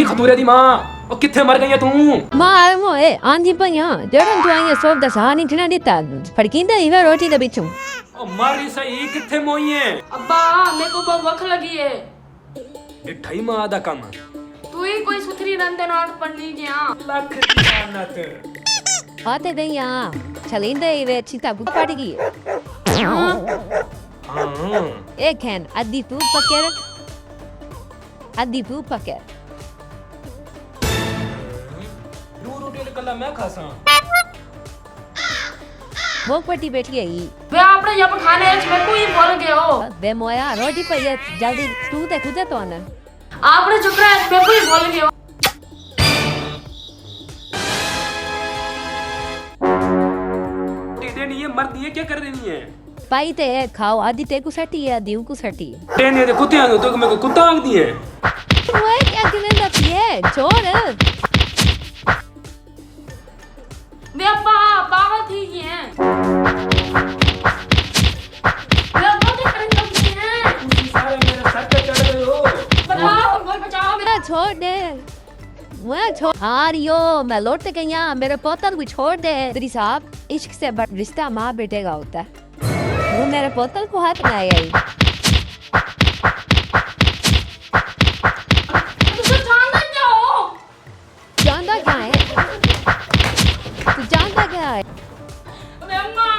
खतूरे दी मां ओ किथे मर गई है तू मां मोए आंधी पया जड़न तू आई सोफ दा सानी जना दिता फड़कींदा इवे रोटी दे बिचू ओ मारी सही किथे मोई है अब्बा मेरे को बहुत भूख लगी है ठई मां दा काम तू ही कोई सुथरी रंदे नाल पढ़नी गया लख दी लानत आते दईया चलिंदे इवे चिता बुपाड़ी की हां एक हैन अद्दी तू पकेर अद्दी तू पकेर दू रोटी कल्ला मैं खासा वो पट्टी बैठी आई वे आपने यहाँ पर खाने में कोई बोल गए हो वे मोया रोटी पे ये जल्दी तू ते खुदे तो ना आपने चुप रहे मैं कोई बोल गए हो देनी है मर्दी है क्या कर देनी है पाई ते खाओ आदि ते को सटी है आदि को सटी देनी है कुत्ते आंगे तो मेरे को कुत्ता आंग दी है ओए क्या करने लगी है छोड़ वे अब्बा पागल थी हैं वे अब्बा क्या करने लगी हैं सारे मेरे सर पे चढ़ गए हो बताओ बोल बचाओ मेरा छोड़ दे मैं छोड़ हारियो मैं लौट गया मेरे पोतल भी छोड़ दे तेरी साहब इश्क से बड़ा रिश्ता माँ बेटे का होता है वो मेरे पोतल को हाथ में आई तुझे जानते क्या हो जानता क्या है तू जानता क्या है वे अम्मा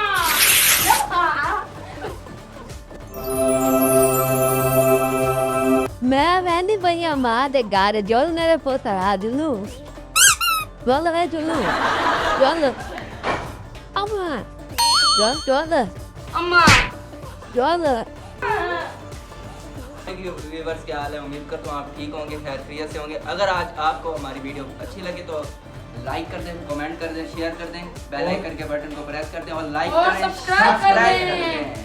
मैं वैनी भैया माँ दे गारे जोल मेरे पोतल आ जुलू बोल रहे जुलू जोल अम्मा जोल जोल अम्मा जोल व्यूअर्स क्या हाल है उम्मीद करता हूँ आप ठीक होंगे खैर खैरियत से होंगे अगर आज आपको हमारी वीडियो अच्छी लगे तो लाइक कर दें कमेंट कर दें शेयर कर दें बेल आइकन के बटन को प्रेस कर दें और लाइक और करें सब्सक्राइब कर दें। करें